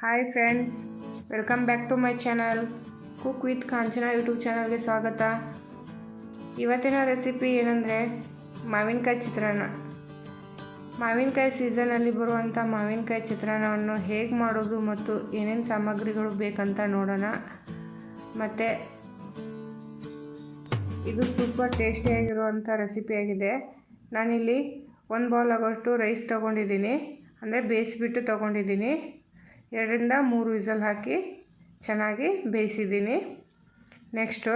Hi friends, welcome back to my channel cook with Kanchana YouTube ಚಾನಲ್ಗೆ ಸ್ವಾಗತ. ಇವತ್ತಿನ recipe ಏನಂದರೆ ಮಾವಿನಕಾಯಿ ಚಿತ್ರಾನ್ನ. ಮಾವಿನಕಾಯಿ ಸೀಸನಲ್ಲಿ ಬರುವಂಥ ಮಾವಿನಕಾಯಿ ಚಿತ್ರಾನ್ನವನ್ನು ಹೇಗೆ ಮಾಡೋದು ಮತ್ತು ಏನೇನು ಸಾಮಗ್ರಿಗಳು ಬೇಕಂತ ನೋಡೋಣ. ಮತ್ತು ಇದು ಸೂಪರ್ ಟೇಸ್ಟಿಯಾಗಿರುವಂಥ ರೆಸಿಪಿಯಾಗಿದೆ. ನಾನಿಲ್ಲಿ 1 ಬೌಲ್ ಆಗೋಷ್ಟು ರೈಸ್ ತೊಗೊಂಡಿದ್ದೀನಿ, ಅಂದರೆ ಬೇಯಿಸಿಬಿಟ್ಟು ತೊಗೊಂಡಿದ್ದೀನಿ. 2 ರಿಂದ 3 ವಿಸಲ್ ಹಾಕಿ ಚೆನ್ನಾಗಿ ಬೇಯಿಸಿದ್ದೀನಿ. ನೆಕ್ಸ್ಟು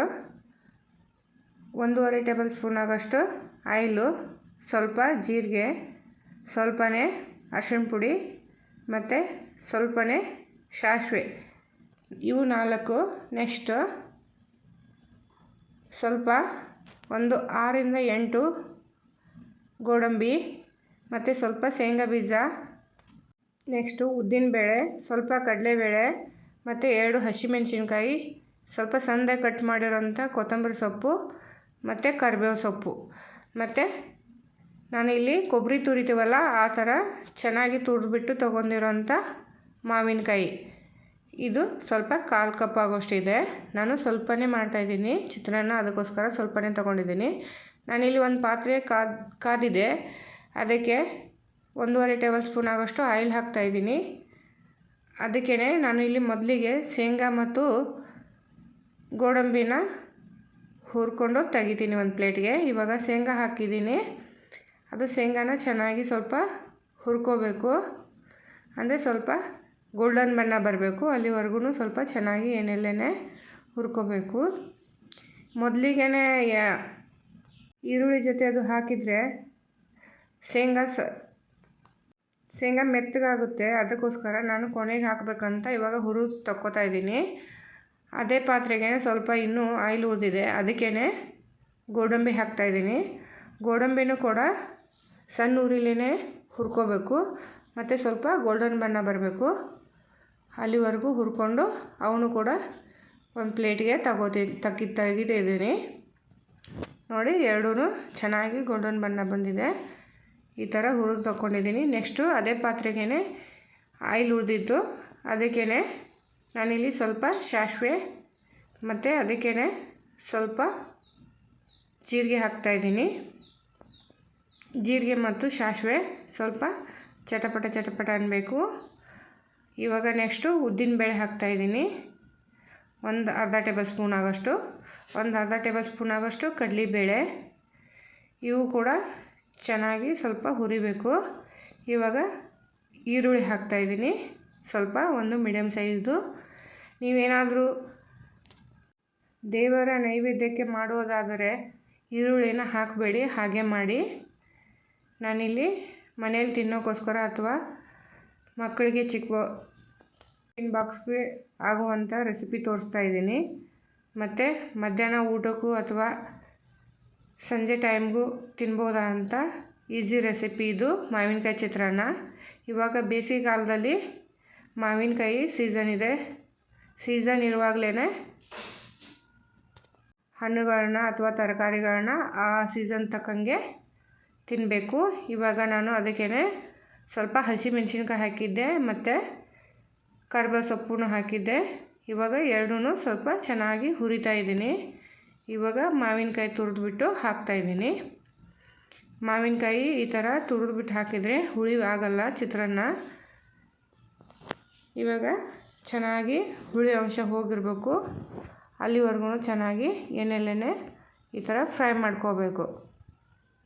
1.5 ಟೇಬಲ್ ಸ್ಪೂನ್ ಆಗೋಷ್ಟು ಆಯಿಲು, ಸ್ವಲ್ಪ ಜೀರಿಗೆ, ಸ್ವಲ್ಪನೇ ಅರಿಶಿಣ ಪುಡಿ ಮತ್ತು ಸ್ವಲ್ಪನೇ ಸಾಸಿವೆ, ಇವು 4. ನೆಕ್ಸ್ಟು ಸ್ವಲ್ಪ 6 ರಿಂದ 8 ಗೋಡಂಬಿ ಮತ್ತು ಸ್ವಲ್ಪ ಶೇಂಗಾ ಬೀಜ. ನೆಕ್ಸ್ಟು ಉದ್ದಿನಬೇಳೆ, ಸ್ವಲ್ಪ ಕಡಲೆಬೇಳೆ ಮತ್ತು 2 ಹಸಿಮೆಣಸಿನ್ಕಾಯಿ, ಸ್ವಲ್ಪ ಸಣ್ಣದಾಗಿ ಕಟ್ ಮಾಡಿರೋಂಥ ಕೊತ್ತಂಬರಿ ಸೊಪ್ಪು ಮತ್ತು ಕರಿಬೇವು ಸೊಪ್ಪು. ಮತ್ತು ನಾನಿಲ್ಲಿ ಕೊಬ್ಬರಿ ತುರಿತೀವಲ್ಲ ಆ ಥರ ಚೆನ್ನಾಗಿ ತುರಿದ್ಬಿಟ್ಟು ತೊಗೊಂಡಿರೋಂಥ ಮಾವಿನಕಾಯಿ, ಇದು ಸ್ವಲ್ಪ 1/4 ಕಪ್ ಆಗೋಷ್ಟಿದೆ. ನಾನು ಸ್ವಲ್ಪನೇ ಮಾಡ್ತಾಯಿದ್ದೀನಿ ಚಿತ್ರಾನ್ನ, ಅದಕ್ಕೋಸ್ಕರ ಸ್ವಲ್ಪನೇ ತೊಗೊಂಡಿದ್ದೀನಿ. ನಾನಿಲ್ಲಿ ಒಂದು ಪಾತ್ರೆ ಕಾದಿದೆ, ಅದಕ್ಕೆ 1.5 ಟೇಬಲ್ ಸ್ಪೂನ್ ಆಗೋಷ್ಟು ಆಯಿಲ್ ಹಾಕ್ತಾಯಿದ್ದೀನಿ. ಅದಕ್ಕೇ ನಾನು ಇಲ್ಲಿ ಮೊದಲಿಗೆ ಶೇಂಗಾ ಮತ್ತು ಗೋಡಂಬಿನ ಹುರ್ಕೊಂಡು ತೆಗಿತೀನಿ ಒಂದು ಪ್ಲೇಟ್ಗೆ. ಇವಾಗ ಶೇಂಗಾ ಹಾಕಿದ್ದೀನಿ, ಅದು ಶೇಂಗಾನ ಚೆನ್ನಾಗಿ ಸ್ವಲ್ಪ ಹುರ್ಕೋಬೇಕು, ಅಂದರೆ ಸ್ವಲ್ಪ ಗೋಲ್ಡನ್ ಬಣ್ಣ ಬರಬೇಕು, ಅಲ್ಲಿವರೆಗೂ ಸ್ವಲ್ಪ ಚೆನ್ನಾಗಿ ಎಣ್ಣೆಲ್ಲೇ ಹುರ್ಕೋಬೇಕು. ಮೊದಲಿಗೆ ಈರುಳ್ಳಿ ಜೊತೆ ಅದು ಹಾಕಿದರೆ ಶೇಂಗಾ ಮೆತ್ತಗಾಗುತ್ತೆ, ಅದಕ್ಕೋಸ್ಕರ ನಾನು ಕೊನೆಗೆ ಹಾಕಬೇಕಂತ ಇವಾಗ ಹುರಿದು ತಕ್ಕೋತಾ ಇದ್ದೀನಿ. ಅದೇ ಪಾತ್ರೆಗೆ ಸ್ವಲ್ಪ ಇನ್ನೂ ಆಯಿಲ್ ಉಳಿದಿದೆ, ಅದಕ್ಕೇ ಗೋಡಂಬಿ ಹಾಕ್ತಾಯಿದ್ದೀನಿ. ಗೋಡಂಬಿನೂ ಕೂಡ ಸಣ್ಣ ಉರಿಲೇ ಹುರ್ಕೋಬೇಕು, ಮತ್ತು ಸ್ವಲ್ಪ ಗೋಲ್ಡನ್ ಬಣ್ಣ ಬರಬೇಕು, ಅಲ್ಲಿವರೆಗೂ ಹುರ್ಕೊಂಡು ಅವನು ಕೂಡ ಒಂದು ಪ್ಲೇಟ್ಗೆ ತೆಗಿತಿದ್ದೀನಿ. ನೋಡಿ, ಎರಡೂ ಚೆನ್ನಾಗಿ ಗೋಲ್ಡನ್ ಬಣ್ಣ ಬಂದಿದೆ, ಈ ಥರ ಹುರಿದು ತಗೊಂಡಿದ್ದೀನಿ. ನೆಕ್ಸ್ಟು ಅದೇ ಪಾತ್ರೆಗೇ ಆಯಿಲ್ ಉಳಿದಿತ್ತು, ಅದಕ್ಕೇ ನಾನಿಲ್ಲಿ ಸ್ವಲ್ಪ ಸಾಸಿವೆ ಮತ್ತು ಅದಕ್ಕೇ ಸ್ವಲ್ಪ ಜೀರಿಗೆ ಹಾಕ್ತಾಯಿದ್ದೀನಿ. ಜೀರಿಗೆ ಮತ್ತು ಸಾಸಿವೆ ಸ್ವಲ್ಪ ಚಟಪಟ ಅನ್ನಬೇಕು. ಇವಾಗ ನೆಕ್ಸ್ಟು ಉದ್ದಿನಬೇಳೆ ಹಾಕ್ತಾಯಿದ್ದೀನಿ, ಒಂದು ಅರ್ಧ ಟೇಬಲ್ ಸ್ಪೂನ್ ಆಗೋಷ್ಟು. ಒಂದು ಅರ್ಧ ಟೇಬಲ್ ಸ್ಪೂನ್ ಆಗೋಷ್ಟು ಕಡಲೆಬೇಳೆ, ಇವು ಕೂಡ ಚೆನ್ನಾಗಿ ಸ್ವಲ್ಪ ಹುರಿಬೇಕು. ಇವಾಗ ಈರುಳ್ಳಿ ಹಾಕ್ತಾಯಿದ್ದೀನಿ, ಸ್ವಲ್ಪ ಒಂದು ಮೀಡಿಯಮ್ ಸೈಜು. ನೀವೇನಾದರೂ ದೇವರ ನೈವೇದ್ಯಕ್ಕೆ ಮಾಡೋದಾದರೆ ಈರುಳ್ಳಿನ ಹಾಕಬೇಡಿ, ಹಾಗೆ ಮಾಡಿ. ನಾನಿಲ್ಲಿ ಮನೇಲಿ ತಿನ್ನೋಕ್ಕೋಸ್ಕರ ಅಥವಾ ಮಕ್ಕಳಿಗೆ ಟಿಫಿನ್ ಬಾಕ್ಸ್ಗೆ ಆಗುವಂಥ ರೆಸಿಪಿ ತೋರಿಸ್ತಾಯಿದ್ದೀನಿ. ಮತ್ತು ಮಧ್ಯಾಹ್ನ ಊಟಕ್ಕೂ ಅಥವಾ ಸಂಜೆ ಟೈಮ್ಗೂ ತಿನ್ಬೋದಂಥ ಈಸಿ ರೆಸಿಪಿ ಇದು ಮಾವಿನಕಾಯಿ ಚಿತ್ರಾನ್ನ. ಇವಾಗ ಬೇಸಿಗೆಗಾಲದಲ್ಲಿ ಮಾವಿನಕಾಯಿ ಸೀಸನ್ ಇದೆ, ಸೀಸನ್ ಇರುವಾಗಲೇ ಹಣ್ಣುಗಳನ್ನ ಅಥವಾ ತರಕಾರಿಗಳನ್ನ ಆ ಸೀಸನ್ ತಕ್ಕಂಗೆ ತಿನ್ನಬೇಕು. ಇವಾಗ ನಾನು ಅದಕ್ಕೇ ಸ್ವಲ್ಪ ಹಸಿಮೆಣಸಿನ್ಕಾಯಿ ಹಾಕಿದ್ದೆ ಮತ್ತು ಕರಿಬೇವು ಸೊಪ್ಪು ಹಾಕಿದ್ದೆ. ಇವಾಗ ಎರಡೂ ಸ್ವಲ್ಪ ಚೆನ್ನಾಗಿ ಹುರಿತಾ ಇದ್ದೀನಿ. ಇವಾಗ ಮಾವಿನಕಾಯಿ ತುರಿದ್ಬಿಟ್ಟು ಹಾಕ್ತಾಯಿದ್ದೀನಿ. ಮಾವಿನಕಾಯಿ ಈ ಥರ ತುರಿದ್ಬಿಟ್ಟು ಹಾಕಿದರೆ ಹುಳಿ ಆಗಲ್ಲ ಚಿತ್ರಾನ್ನ. ಇವಾಗ ಚೆನ್ನಾಗಿ ಹುಳಿ ಅಂಶ ಹೋಗಿರಬೇಕು, ಅಲ್ಲಿವರೆಗೂ ಚೆನ್ನಾಗಿ ಎಣ್ಣೆಲ್ಲೇ ಈ ಥರ ಫ್ರೈ ಮಾಡ್ಕೋಬೇಕು.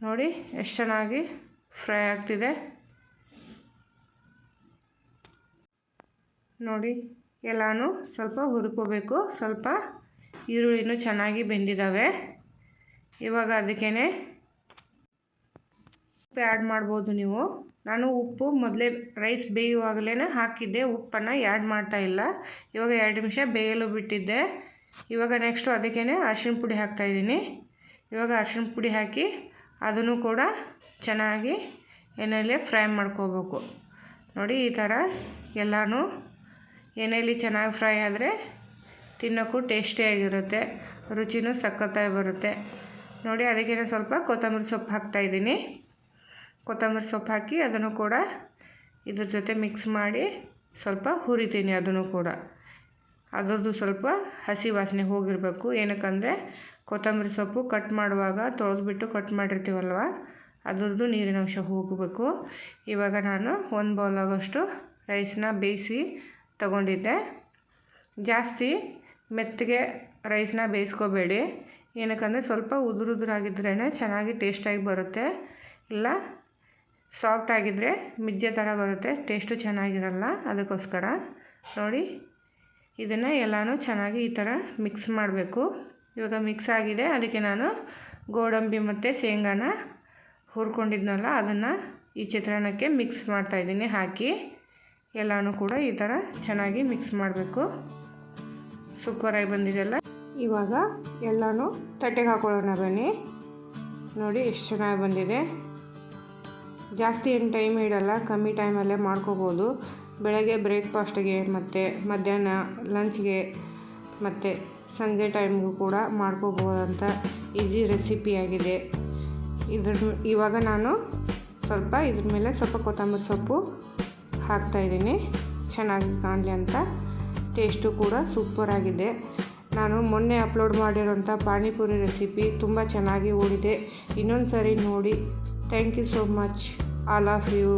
ನೋಡಿ ಎಷ್ಟು ಚೆನ್ನಾಗಿ ಫ್ರೈ ಆಗ್ತಿದೆ. ನೋಡಿ, ಎಲ್ಲನೂ ಸ್ವಲ್ಪ ಹುರ್ಕೋಬೇಕು. ಸ್ವಲ್ಪ ಈರುಳ್ಳಿನೂ ಚೆನ್ನಾಗಿ ಬೆಂದಿದ್ದಾವೆ. ಇವಾಗ ಅದಕ್ಕೇ ಉಪ್ಪು ಆ್ಯಡ್ ಮಾಡ್ಬೋದು ನೀವು. ನಾನು ಉಪ್ಪು ಮೊದಲೇ ರೈಸ್ ಬೇಯುವಾಗಲೇ ಹಾಕಿದ್ದೆ, ಉಪ್ಪನ್ನು ಆ್ಯಡ್ ಮಾಡ್ತಾಯಿಲ್ಲ. ಇವಾಗ 2 ನಿಮಿಷ ಬೇಯಲು ಬಿಟ್ಟಿದ್ದೆ. ಇವಾಗ ನೆಕ್ಸ್ಟು ಅದಕ್ಕೇ ಅರಿಶಿಣ ಪುಡಿ ಹಾಕ್ತಾಯಿದ್ದೀನಿ. ಇವಾಗ ಅರಿಶಿಣ ಪುಡಿ ಹಾಕಿ ಅದನ್ನು ಕೂಡ ಚೆನ್ನಾಗಿ ಎಣ್ಣೆಯಲ್ಲಿ ಫ್ರೈ ಮಾಡ್ಕೋಬೇಕು. ನೋಡಿ, ಈ ಥರ ಎಲ್ಲನೂ ಎಣ್ಣೆಯಲ್ಲಿ ಚೆನ್ನಾಗಿ ಫ್ರೈ ಆದರೆ ತಿನ್ನೋಕ್ಕೂ ಟೇಸ್ಟಿಯಾಗಿರುತ್ತೆ, ರುಚಿನೂ ಸಖತ್ತಾಗಿ ಬರುತ್ತೆ. ನೋಡಿ, ಅದಕ್ಕೇ ಸ್ವಲ್ಪ ಕೊತ್ತಂಬರಿ ಸೊಪ್ಪು ಹಾಕ್ತಾಯಿದ್ದೀನಿ. ಕೊತ್ತಂಬರಿ ಸೊಪ್ಪು ಹಾಕಿ ಅದನ್ನು ಕೂಡ ಇದ್ರ ಜೊತೆ ಮಿಕ್ಸ್ ಮಾಡಿ ಸ್ವಲ್ಪ ಹುರಿತೀನಿ. ಅದನ್ನು ಕೂಡ ಅದರದ್ದು ಸ್ವಲ್ಪ ಹಸಿ ವಾಸನೆ ಹೋಗಿರಬೇಕು. ಏನಕ್ಕಂದರೆ ಕೊತ್ತಂಬರಿ ಸೊಪ್ಪು ಕಟ್ ಮಾಡುವಾಗ ತೊಳೆದ್ಬಿಟ್ಟು ಕಟ್ ಮಾಡಿರ್ತೀವಲ್ವ, ಅದರದ್ದು ನೀರಿನ ಅಂಶ ಹೋಗಬೇಕು. ಇವಾಗ ನಾನು 1 ಬೌಲ್ ಆಗೋಷ್ಟು ರೈಸನ್ನ ಬೇಯಿಸಿ ತಗೊಂಡಿದ್ದೆ. ಜಾಸ್ತಿ ಮೆತ್ತಗೆ ರೈಸನ್ನ ಬೇಯಿಸ್ಕೋಬೇಡಿ. ಏನಕ್ಕಂದರೆ ಸ್ವಲ್ಪ ಉದುರುದ್ರಾಗಿದ್ರೇ ಚೆನ್ನಾಗಿ ಟೇಸ್ಟಾಗಿ ಬರುತ್ತೆ. ಇಲ್ಲ ಸಾಫ್ಟ್ ಆಗಿದ್ದರೆ ಮಿಜ್ಜೆ ಥರ ಬರುತ್ತೆ, ಟೇಸ್ಟು ಚೆನ್ನಾಗಿರಲ್ಲ. ಅದಕ್ಕೋಸ್ಕರ ನೋಡಿ, ಇದನ್ನು ಎಲ್ಲನೂ ಚೆನ್ನಾಗಿ ಈ ಥರ ಮಿಕ್ಸ್ ಮಾಡಬೇಕು. ಇವಾಗ ಮಿಕ್ಸ್ ಆಗಿದೆ. ಅದಕ್ಕೆ ನಾನು ಗೋಡಂಬಿ ಮತ್ತು ಶೇಂಗಾನ ಹುರ್ಕೊಂಡಿದ್ನಲ್ಲ, ಅದನ್ನು ಈ ಚಿತ್ರಾನ್ನಕ್ಕೆ ಮಿಕ್ಸ್ ಮಾಡ್ತಾಯಿದ್ದೀನಿ. ಹಾಕಿ ಎಲ್ಲನೂ ಕೂಡ ಈ ಥರ ಚೆನ್ನಾಗಿ ಮಿಕ್ಸ್ ಮಾಡಬೇಕು. ಸೂಪರಾಗಿ ಬಂದಿದೆಯಲ್ಲ. ಇವಾಗ ಎಲ್ಲನೂ ತಟ್ಟೆಗೆ ಹಾಕೊಳ್ಳೋಣ ಬನ್ನಿ. ನೋಡಿ ಎಷ್ಟು ಚೆನ್ನಾಗಿ ಬಂದಿದೆ. ಜಾಸ್ತಿ ಏನು ಟೈಮ್ ಇಡಲ್ಲ, ಕಮ್ಮಿ ಟೈಮಲ್ಲೇ ಮಾಡ್ಕೋಬೋದು. ಬೆಳಗ್ಗೆ ಬ್ರೇಕ್ಫಾಸ್ಟ್ಗೆ ಮತ್ತು ಮಧ್ಯಾಹ್ನ ಲಂಚ್ಗೆ ಮತ್ತು ಸಂಜೆ ಟೈಮ್ಗೂ ಕೂಡ ಮಾಡ್ಕೋಬೋದಂಥ ಈಸಿ ರೆಸಿಪಿಯಾಗಿದೆ. ಇವಾಗ ನಾನು ಇದ್ರ ಮೇಲೆ ಸ್ವಲ್ಪ ಕೊತ್ತಂಬರಿ ಸೊಪ್ಪು ಹಾಕ್ತಾಯಿದ್ದೀನಿ, ಚೆನ್ನಾಗಿ ಕಾಣಲಿ ಅಂತ. ಟೇಸ್ಟು ಕೂಡ ಸೂಪರಾಗಿದೆ. ನಾನು ಮೊನ್ನೆ ಅಪ್ಲೋಡ್ ಮಾಡಿರೋಂಥ ಪಾನಿಪುರಿ ರೆಸಿಪಿ ತುಂಬ ಚೆನ್ನಾಗಿ ಓಡಿದೆ. ಇನ್ನೊಂದು ಸರಿ ನೋಡಿ. Thank you so much. All of you.